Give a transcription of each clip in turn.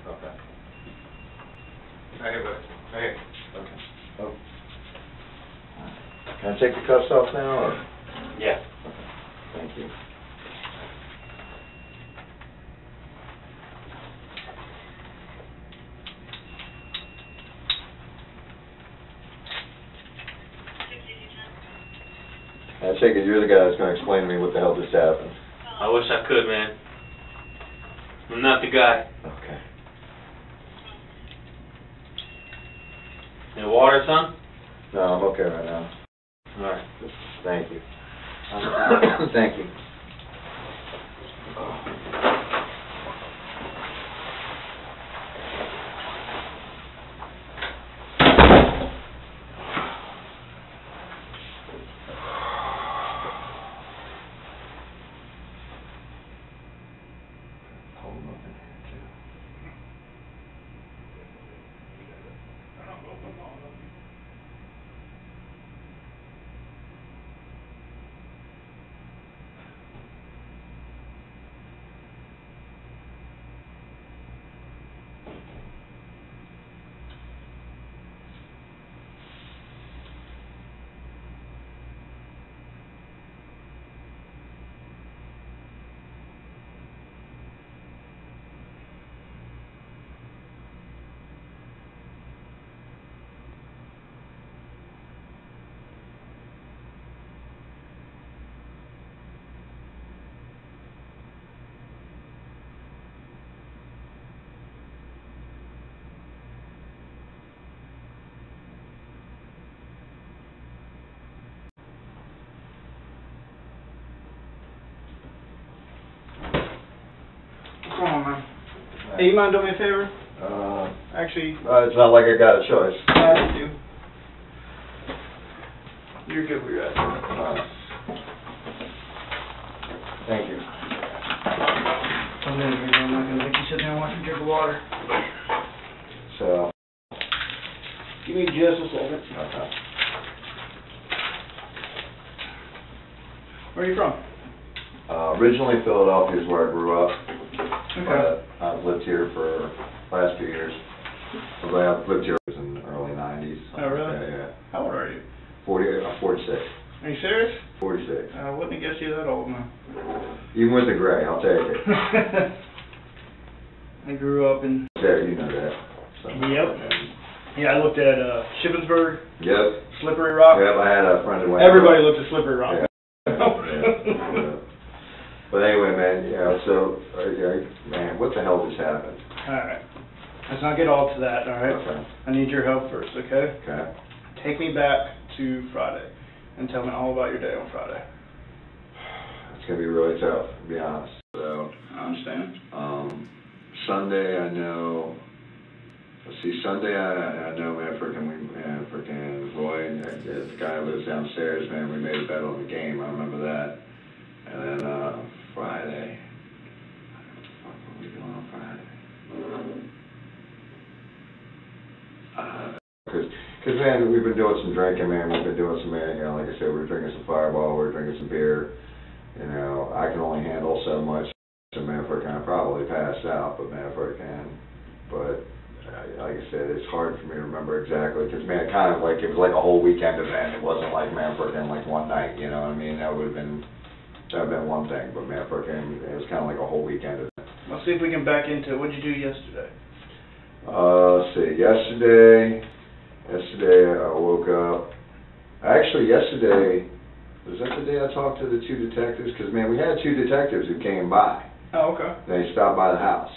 Okay. Right here, buddy. Right here. Okay. Oh. Can I take the cuffs off now, or? Yeah. Okay. Thank you. I take it you're the guy that's going to explain to me what the hell just happened. I wish I could, man. I'm not the guy. Okay. Any water, son? No, I'm okay right now. All right. Thank you. Thank you. Come on, man. Hey, you mind doing me a favor? Actually, it's not like I got a choice. I do. You're good where you're at. Thank you. I'm not gonna make you sit there and watch me drink water. So. Give me just a second. Okay. Where are you from? Originally Philadelphia is where I grew up. Okay. But I've lived here for the last few years. I've lived here in the early 90s. Oh, really? Yeah. How old are you? 46. Are you serious? 46. I wouldn't have guessed you that old, man. Even with the gray, I'll take it. I grew up in... Yeah, you know that. So, Yep. Yeah, I looked at Shippensburg. Yep. Slippery Rock. Yep, I had a friend who went. Everybody looked at Slippery Rock. Yeah. Yeah. But anyway, man, so, man, what the hell just happened? Alright. Let's not get all to that, alright? Okay. I need your help first, okay? Okay. Take me back to Friday and tell me all about your day on Friday. It's going to be really tough, to be honest. So, I understand. Sunday, I know, Sunday, I know, man, freaking Roy, and the guy who lives downstairs, man, we made a bet on the game, I remember that. And then, Friday, what were we doing on Friday? Because, man, we've been doing some drinking, man, we've been doing some, man, you know, like I said, we were drinking some Fireball, we were drinking some beer, you know, I can only handle so much, so, man, if I kind of probably passed out, but, man, if I can, but, like I said, it's hard for me to remember exactly, because, man, it kind of like, it was like a whole weekend event, it wasn't like, man, freaking like one night, you know what I mean, that would have been one thing, but, man, freaking, it was kind of like a whole weekend event. Let's see if we can back into it. What'd you do yesterday? Let's see, yesterday I woke up, actually, yesterday, was that the day I talked to the two detectives? Because, man, we had two detectives who came by. Oh, okay. They stopped by the house,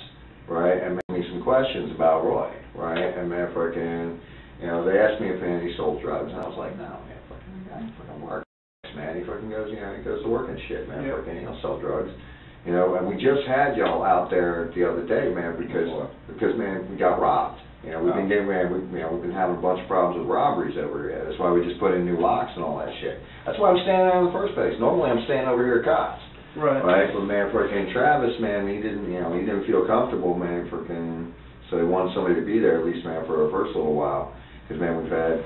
right, and made me some questions about Roy, right, and, man, freaking, you know, they asked me if he sold drugs, and I was like, no, man, freaking, the guy fucking works, man, he fucking goes, you know, he goes to work and shit, man, yep. freaking, he don't sell drugs, you know, and we just had y'all out there the other day, man, because, man, we got robbed. You know, we've been getting, man, we've been having a bunch of problems with robberies over here. That's why we just put in new locks and all that shit. That's why I'm standing there in the first place. Normally I'm standing over here at cops. Right. Right? But, man, freaking Travis, man, he didn't feel comfortable, man, freaking, so he wanted somebody to be there at least, man, for the first little while. Because, man, we've had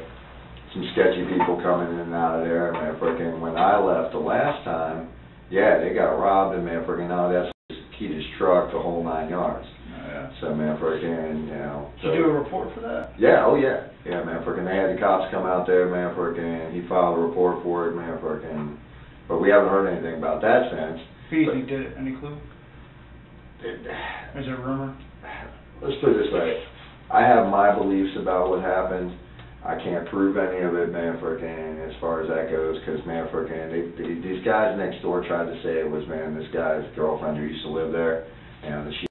some sketchy people coming in and out of there, man, freaking, when I left the last time, yeah, they got robbed, and, man, freaking, now that's keyed his truck, the whole 9 yards. Yeah. So, man, freaking, you know. Did you do a report for that? Yeah, oh yeah. Yeah, man, freaking, they had the cops come out there, man, freaking, he filed a report for it, man, freaking, but we haven't heard anything about that since. Who do you think did it? Any clue? Is it a rumor? Let's put it this way. I have my beliefs about what happened. I can't prove any of it, man, frickin', as far as that goes, because, man, frickin', these guys next door tried to say it was, man, this guy's girlfriend who used to live there, and she,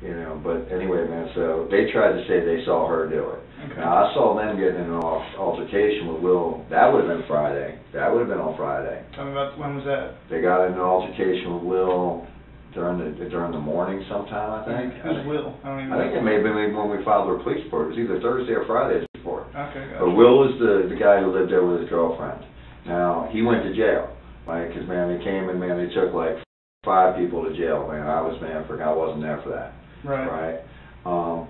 you know, but anyway, man, so they tried to say they saw her do it. Okay. Now, I saw them getting in an altercation with Will. That would have been Friday. That would have been on Friday. Tell me about, when was that? They got in an altercation with Will during the morning sometime, I think. Who's Will? I think it may have been when we filed the police report. It was either Thursday or Friday's report. Okay, gotcha. But Will was the guy who lived there with his girlfriend. Now, he went to jail, right? Because, man, they came and, man, they took like 5 people to jail, man. I wasn't there for that. Right.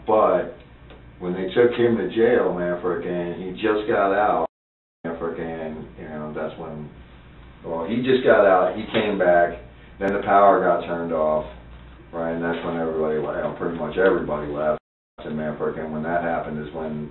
But when they took him to jail, man, frickin', he just got out, man, frickin', you know, that's when, well, he just got out, he came back, then the power got turned off, right, and that's when everybody left, pretty much everybody left, and, man, frickin', when that happened is when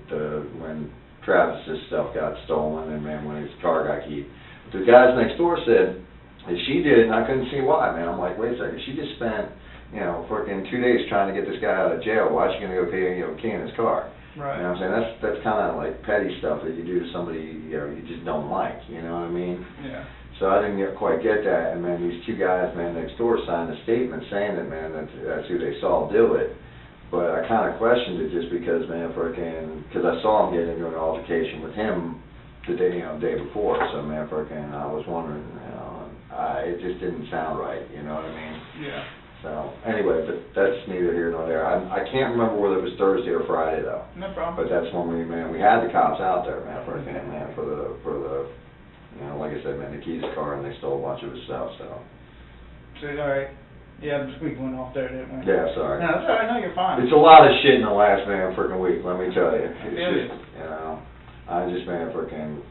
Travis's stuff got stolen, and, man, when his car got keyed. The guys next door said that she did it, and I couldn't see why, man. I'm like, wait a second, she just spent, you know, frickin' 2 days trying to get this guy out of jail. Why is she gonna go pay, you know, key in his car? Right. You know what I'm saying? That's kind of like petty stuff that you do to somebody, you know, you just don't like. You know what I mean? Yeah. So I didn't quite get that. And man, these 2 guys, man, next door signed a statement saying that, man, that's who they saw do it. But I kind of questioned it just because, man, frickin', because I saw him get into an altercation with him the day before. So, man, frickin', I was wondering, you know, it just didn't sound right. You know what I mean? Yeah. So, anyway, but that's neither here nor there. I can't remember whether it was Thursday or Friday, though. No problem. But that's when we had the cops out there, man, for the, you know, like I said, man, the keys to the car, and they stole a bunch of his stuff, so. So, all right. Yeah, we went off there, didn't we? Yeah, sorry. No, that's all right. No, you're fine. It's a lot of shit in the last, man, frickin' week, let me tell you. It's Yeah. just, you know, I just, man, frickin',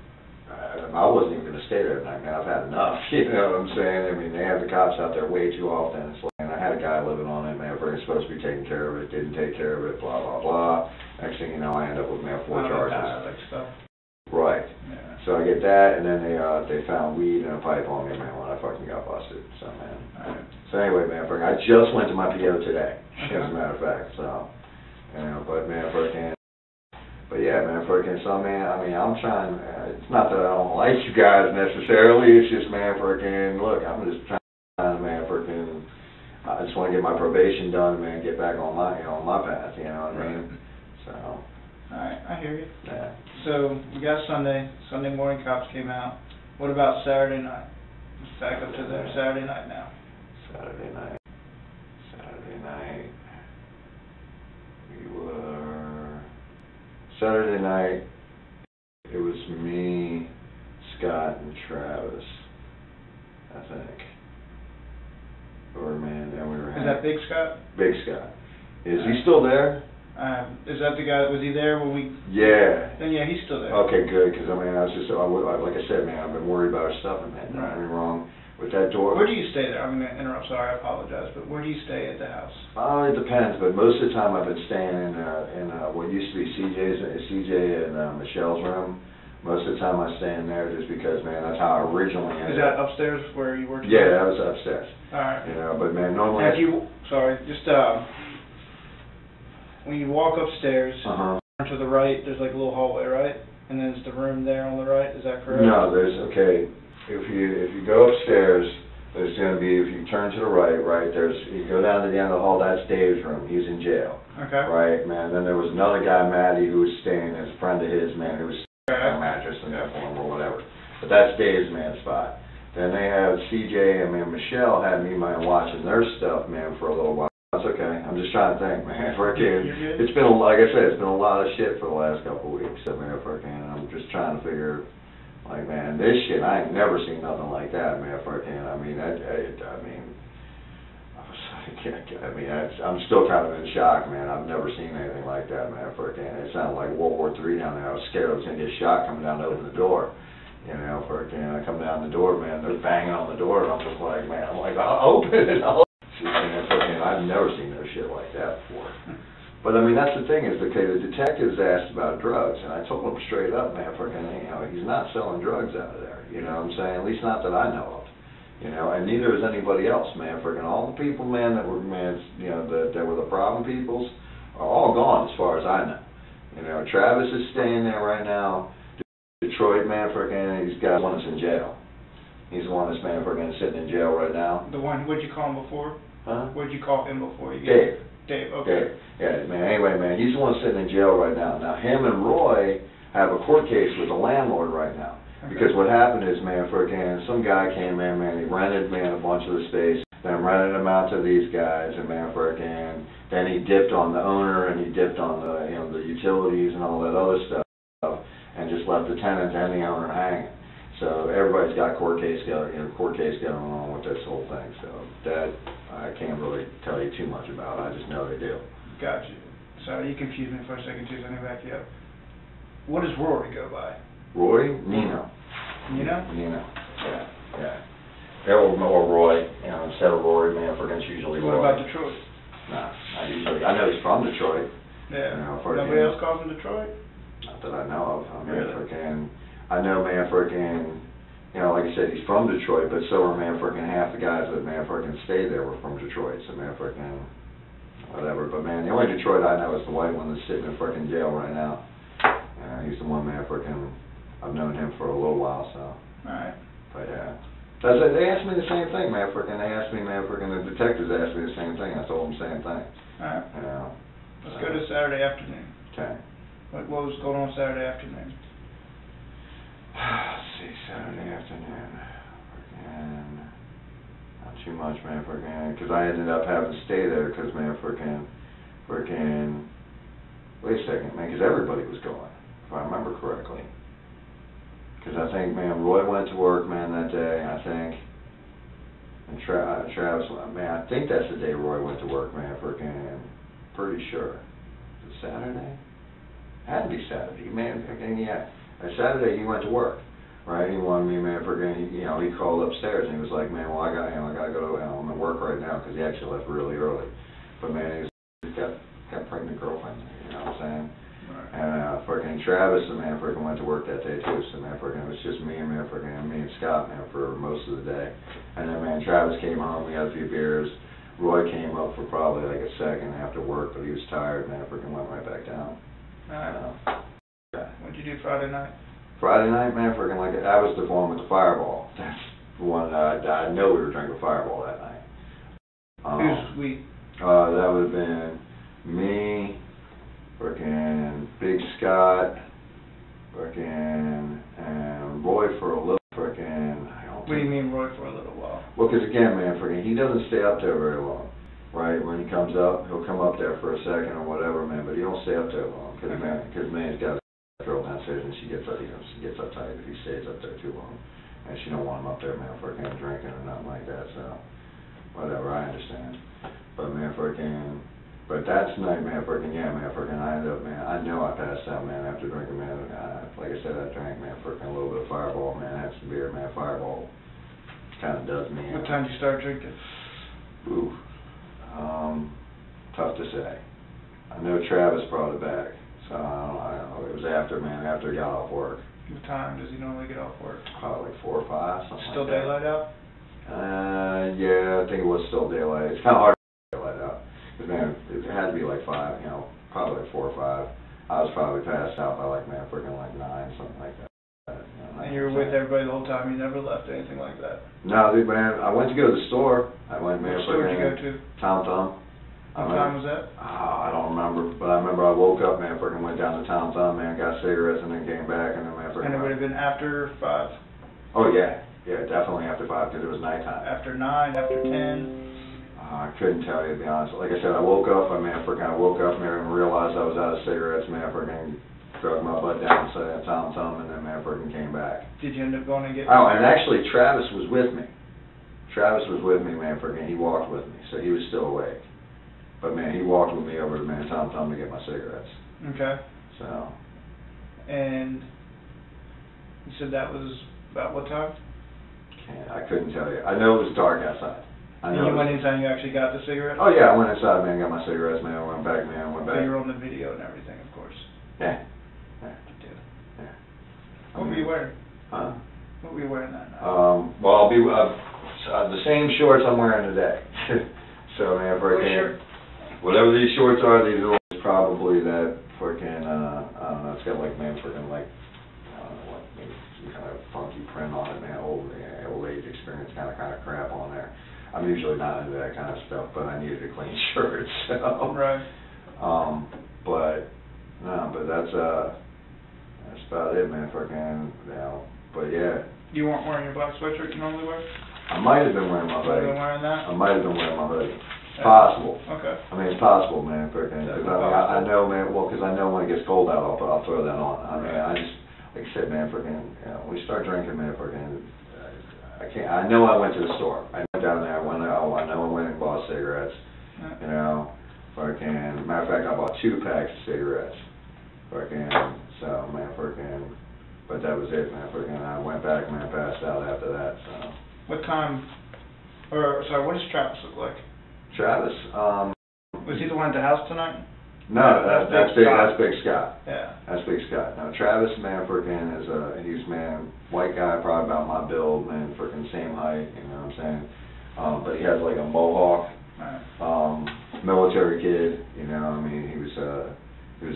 I wasn't even gonna stay there tonight, man, I've had enough, you know what I'm saying? I mean, they have the cops out there way too often, it's like, and I had a guy living on it, man, frickin' supposed to be taking care of it, didn't take care of it, blah, blah, blah. Next thing you know, I end up with, man, 4 charges. Like stuff. Right. Yeah. So I get that, and then they found weed in a pipe on me, man, when I fucking got busted, so, man. All right. So anyway, man, frickin', I just went to my PO today, Okay. as a matter of fact, so, you know, but, man, frickin', but yeah, man, frickin', so, man, I mean, I'm trying, it's not that I don't like you guys necessarily, it's just, man, frickin', look, I'm just trying to, man, frickin', I just want to get my probation done, man, get back on my, you know, on my path, you know what I mean? So. Alright, I hear you. Yeah. So, we got Sunday morning cops came out. What about Saturday night? Let's back up to there, Saturday night now. Saturday night, Saturday night, it was me, Scott, and Travis, I think. Or, man, and we were Is that Big Scott? Big Scott. Is he still there? Is that the guy, was he there when we... Yeah. Then yeah, he's still there. Okay, good, because I mean, like I said, man, I've been worried about our stuff, and man, don't get me wrong, with that door. Where do you stay there? I'm going to interrupt, sorry, I apologize, but where do you stay at the house? It depends, but most of the time I've been staying in what used to be CJ and Michelle's room. Most of the time I stay in there just because, man, that's how I originally ended Is that up. upstairs where you work? Yeah, that was upstairs. Alright. You know, but man, normally. Now, if you, sorry, just, when you walk upstairs, turn to the right, there's like a little hallway, right? And then it's the room there on the right, is that correct? No, okay, if you go upstairs, there's going to be, if you turn to the right, you go down to the end of the hall, that's Dave's room, he's in jail. Okay. Right, man, then there was another guy, Matty, who was staying, as a friend of his, man, who was staying on a mattress in that form or whatever. But that's Dave's, man, spot. Then they have CJ and, man, Michelle had me, man, watching their stuff, man, for a little while. That's okay. I'm just trying to think, man. It's been, like I said, it's been a lot of shit for the last couple of weeks. I mean, I'm just trying to figure, like, man, this shit, I ain't never seen nothing like that, man. I'm still kind of in shock, man. I've never seen anything like that, man. It sounded like World War III down there. I was scared I was going to get shot coming down to open the door. You know, I come down the door, man, they're banging on the door, and I'm just like, man, I'll open it. I've never seen no shit like that before. But I mean, that's the thing is, okay, the detectives asked about drugs, and I told them straight up, man, he's not selling drugs out of there, you know what I'm saying? At least not that I know of, you know, and neither is anybody else, man, all the people, man, that were, man, you know, that were the problem peoples are all gone as far as I know. You know, Travis is staying there right now. Detroit, man, he's got one that's in jail. He's the one that's, man, sitting in jail right now. The one, what'd you call him before? Huh? What'd you call him before? Dave, okay. Yeah, man, anyway, man, he's the one sitting in jail right now. Now, him and Roy have a court case with the landlord right now. Okay. Because what happened is, man, some guy came in, man, he rented, man, a bunch of the space, then rented them out to these guys, and, man, then he dipped on the owner, and he dipped on the, you know, the utilities and all that other stuff, and just left the tenant and the owner hanging. So everybody's got court case going on with this whole thing. So that I can't really tell you too much about. I just know they do. Gotcha. Sorry, you confused me for a second too, so let me back you up. What does Rory go by? Rory? Nino. Nino? Nino. Yeah. Or Roy. You know, instead of Rory, man, it's usually Roy. What about Detroit? Nah, I know he's from Detroit. Yeah. You know, nobody else calls him Detroit? Not that I know of. I mean, really? I know, man, you know, like I said, he's from Detroit, but so are, man, half the guys that, man, stay there were from Detroit, so, man, whatever. But, man, the only Detroit I know is the white one that's sitting in jail right now. He's the one, man, I've known him for a little while, so. Alright. But, yeah. They asked me the same thing, man, they asked me, man, the detectives asked me the same thing. I told them the same thing. Alright. You know. Let's go to Saturday afternoon. Okay. What was going on Saturday afternoon? Let's see, Saturday afternoon, not too much, man, because I ended up having to stay there, because, man, wait a second, man, because everybody was going, if I remember correctly, because I think, man, Roy went to work, man, that day, I think, and Travis, man, I think that's the day Roy went to work, man, pretty sure. Was it Saturday? It had to be Saturday, man, yeah. Saturday he went to work, right? He wanted me, man, you know, he called upstairs and he was like, man, well, I gotta go to, I'm at work right now, because he actually left really early. But, man, he's got a pregnant girlfriend, you know what I'm saying? Right. And Travis, man, went to work that day too. So, man, it was just me and me and Scott, man, for most of the day. And then, man, Travis came home. We had a few beers. Roy came up for probably like a second after work, but he was tired, man. Went right back down. All right. What'd you do Friday night? Friday night, man, I was the one with the Fireball. That's the one I know we were drinking Fireball that night. Who's we? That would have been me, Big Scott, and Roy for a little, What do you mean Roy for a little while? Well, because again, man, he doesn't stay up there very long, right? When he comes up, he'll come up there for a second or whatever, man, but he don't stay up there long, because, man, he's got girl downstairs, and she gets uptight if he stays up there too long, and she don't want him up there, man, drinking or nothing like that. So whatever, I understand. But, man, but that's night, man, I ended up, man, I know I passed out, man, after drinking, man. Like I said, I drank, man, a little bit of Fireball, man, had some beer, man. Fireball kind of does me. What time did you start drinking? Ooh, tough to say. I know Travis brought it back. So, I don't know, it was after he got off work. What time does he normally get off work? Probably like 4 or 5, something still like that. Still daylight out? Yeah, I think it was still daylight. It's kind of hard to get daylight out. Because, man, it had to be like 5, you know, probably like 4 or 5. I was probably passed out by like 9, something like that. And you were with everybody the whole time? You never left anything like that? No, dude, man, I went to go to the store. I went, man, Which store did you go to? Tom Thumb. What time was that? I don't remember, but I remember I woke up, man, went down to Tom Thumb, man, got cigarettes, and then came back, and then, man, And it would have been after 5? Oh, yeah, definitely after 5, because it was nighttime. After 9, after 10? I couldn't tell you, to be honest. Like I said, I woke up, and and realized I was out of cigarettes, man, drug my butt down to Tom Thumb, and then, man, came back. Did you end up going and get... Oh, and actually, Travis was with me. Man, he walked with me, so he was still awake. But, man, he walked with me over to, man, Tom Thumb to get my cigarettes. Okay. So. And you said that was about what time? I couldn't tell you. I know it was dark outside. And you went inside and you actually got the cigarettes? Oh yeah, I went inside, man, got my cigarettes, man, I went back, man, So you're on the video and everything, of course. Yeah. Yeah. What were you wearing? Huh? What were you wearing that night? Well, I'll be, the same shorts I'm wearing today. So, man, freaking, whatever these shorts are, these are probably that freaking, I don't know, it's got like, man, freaking like, I don't know what, maybe some kind of funky print on it, man, old age experience kind of crap on there. I'm usually not into that kind of stuff, but I needed a clean shirt, so. Right. But, no, but that's about it, man, freaking, you know, but yeah. You weren't wearing your black sweatshirt you normally wear? I might have been wearing my hoodie. Wearing that? I might have been wearing my hoodie. It's possible. Okay. I mean, it's possible, man, freaking, because I know, man, well, because I know when it gets cold out, I'll throw that on. I mean, I just, like I said, man, freaking, you know, we start drinking, man, freaking, I know I went to the store. I went down there, I know I went and bought cigarettes, you know, freaking, matter of fact, I bought 2 packs of cigarettes, freaking, so, man, freaking, but that was it, man, freaking, I went back, man, passed out after that, so. What time, or, sorry, what does Travis look like? Travis, Was he the one at the house tonight? no, that's Big Scott. Yeah. That's Big Scott. Now, Travis, man, freaking is he's, man, white guy, probably about my build, man, freaking same height, you know what I'm saying? But he has like a mohawk, military kid, you know, I mean, he was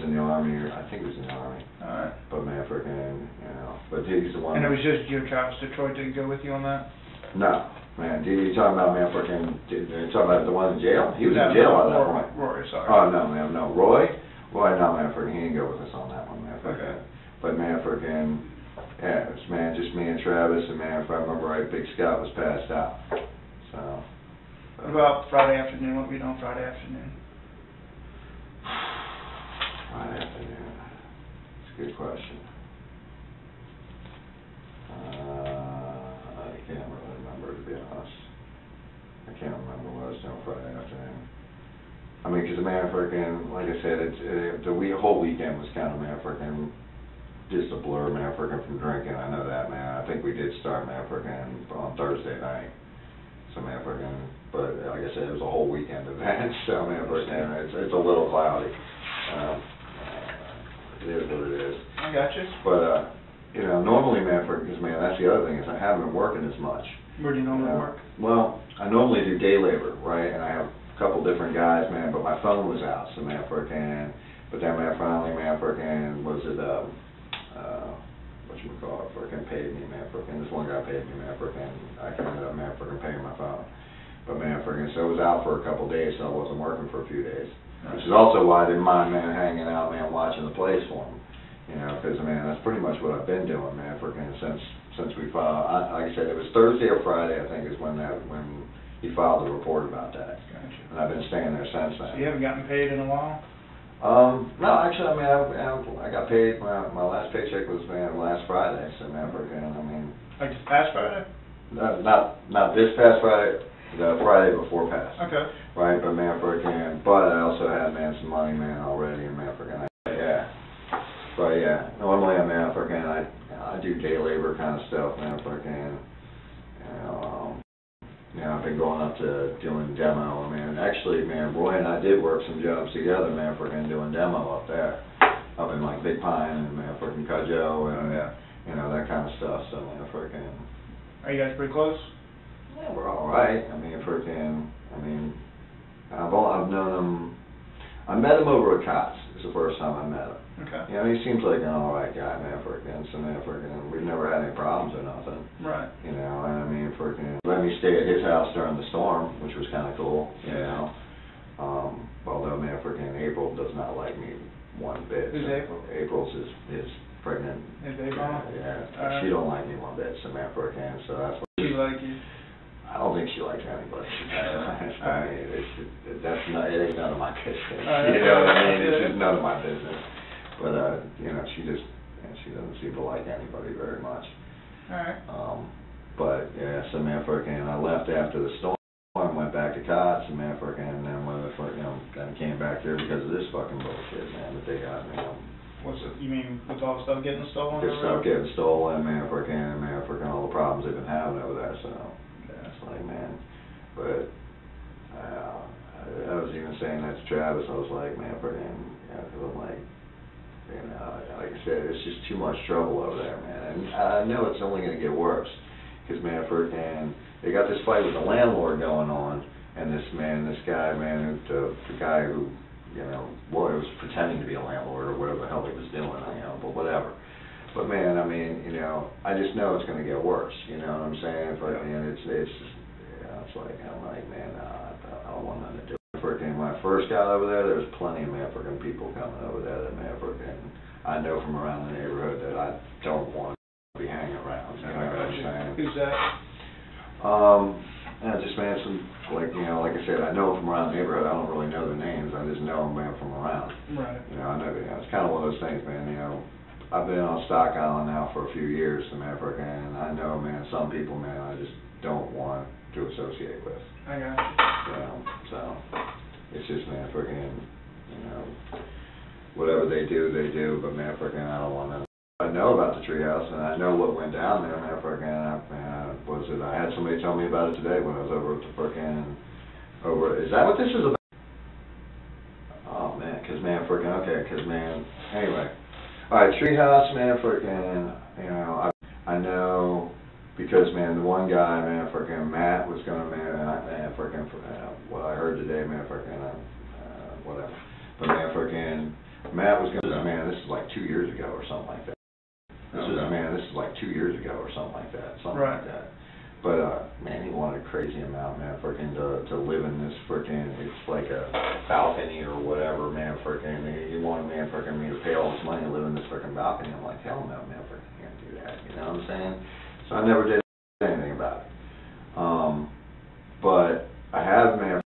in the Army, or I think he was in the Army. Alright. But, man, freaking, you know, but he's the one. And it was just you and Travis Detroit didn't go with you on that? No. Man, you talking about, man, freaking, you talking about the one in jail? He was in jail at that point. Rory, sorry. Oh, no, man, no. Roy, no, man, freaking, he didn't go with us on that one, man, freaking. Okay. But, man, freaking, yeah, it was, man, just me and Travis, and, man, if I remember right, Big Scott was passed out, so. What about Friday afternoon? What were you doing Friday afternoon? Friday afternoon, that's a good question. I can't really remember, to be honest. I can't remember what I was doing Friday afternoon. I mean, because, man, freaking, like I said, the whole weekend was kind of, man, freaking, just a blur, man, freaking, from drinking. I know that, man. I think we did start, man, freaking, on Thursday night. So, man, freaking, but like I said, it was a whole weekend event. So, man, freaking, it's a little cloudy. It is what it is. I got you. But, you know, normally, man, because, man, that's the other thing, is I haven't been working as much. Where do you normally work? Well, I normally do day labor, right, and I have a couple different guys, man, but my phone was out, so, man, freaking, but then, man, finally, man, freaking, whatchamacallit, freaking paid me, man, freaking, this one guy paid me, man, freaking, I ended up, man, freaking paying my phone. But, man, freaking, so I was out for a couple days, so I wasn't working for a few days. Which is also why I didn't mind, man, hanging out, man, watching the plays for him. You know, because, man, that's pretty much what I've been doing, man, freaking, since we filed. Like I said, it was Thursday or Friday, I think, is when he filed the report about that. Gotcha. And I've been staying there since then. So you haven't gotten paid in a while? No, actually, I mean, I got paid, my last paycheck was, man, last Friday, so, man, freaking, I mean. Like this past Friday? Not this past Friday, the Friday before past. Okay. Right, but, man, freaking, but I also had, man, some money, man, already, and, man, freaking, yeah. But, yeah, normally, I mean, freaking, I do day labor kind of stuff, man, freaking, you know, I've been going up to doing demo, man. Actually, man, Roy and I did work some jobs together, man, freaking doing demo up there, up in, like, Big Pine, and, man, freaking Cudjoe, and, you know, that kind of stuff, so, man, freaking. Are you guys pretty close? Yeah, we're all right. I mean, freaking, I've known him, I met him over at Cots. It's the first time I met him. Okay. You know, he seems like an all right guy, man, freaking, so, man, freaking, we've never had any problems or nothing. Right. You know, and I mean, freaking, let me stay at his house during the storm, which was kind of cool, you know. Although, man, freaking, April does not like me one bit. Who's April? April's his pregnant. His baby mama? Yeah. She don't like me one bit, so, man, freaking, so that's what. She like you? I don't think she likes anybody. I mean, it ain't none of my business. You know what I mean? It's just none of my business. But, you know, she doesn't seem to like anybody very much. Alright. But, yeah, so, man, freaking, I left after the storm, went back to Cots, and, man, freaking, and then then came back here because of this fucking bullshit, man, that they got, man. What's it, you mean with all the stuff getting stolen? This stuff getting stolen, man, freaking, all the problems they've been having over there, so. It's like, man, But, I was even saying that to Travis, I was like, man, freaking, cause I'm like, like I said, it's just too much trouble over there, man. And I know it's only gonna get worse. Cause man, freaking, they got this fight with the landlord going on, and this guy, the guy who, well, he was pretending to be a landlord or whatever the hell he was doing, but whatever. But man, I mean, I just know it's gonna get worse, you know what I'm saying? But man, it's like, I'm like, man, I don't want nothing to do. Freaking, when I first got over there was plenty of freaking people coming over there that freaking, I know from around the neighborhood that I don't want to be hanging around, you know what I'm saying? Who's that? Just man, some, like I said, I know them from around the neighborhood. I don't really know their names. I just know them, man, from around. Right. I know, it's kind of one of those things, man. I've been on Stock Island now for a few years, man, and I know, man, some people, man, I just don't want to associate with. I got you. So it's just, man, freaking, whatever they do, but man, freaking, I don't want to. I know about the Treehouse, and I know what went down there, man, freaking, I had somebody tell me about it today when I was over at the freaking, is that what this is about? Oh, man, anyway. Alright, Treehouse, man, freaking, I know, because, man, the one guy, man, freaking, Matt was gonna, what I heard today, man, freaking, whatever. But, man, freaking, Matt was gonna, man, this is like 2 years ago or something like that. This is like 2 years ago or something like that, like that. But, man, he wanted a crazy amount, man, freaking, to live in this freaking, it's like a balcony or whatever, man, freaking, he wanted, man, freaking, me to pay all this money to live in this freaking balcony. I'm like, hell no, man, freaking, I can't do that, you know what I'm saying? So I never did anything about it. But I have, man,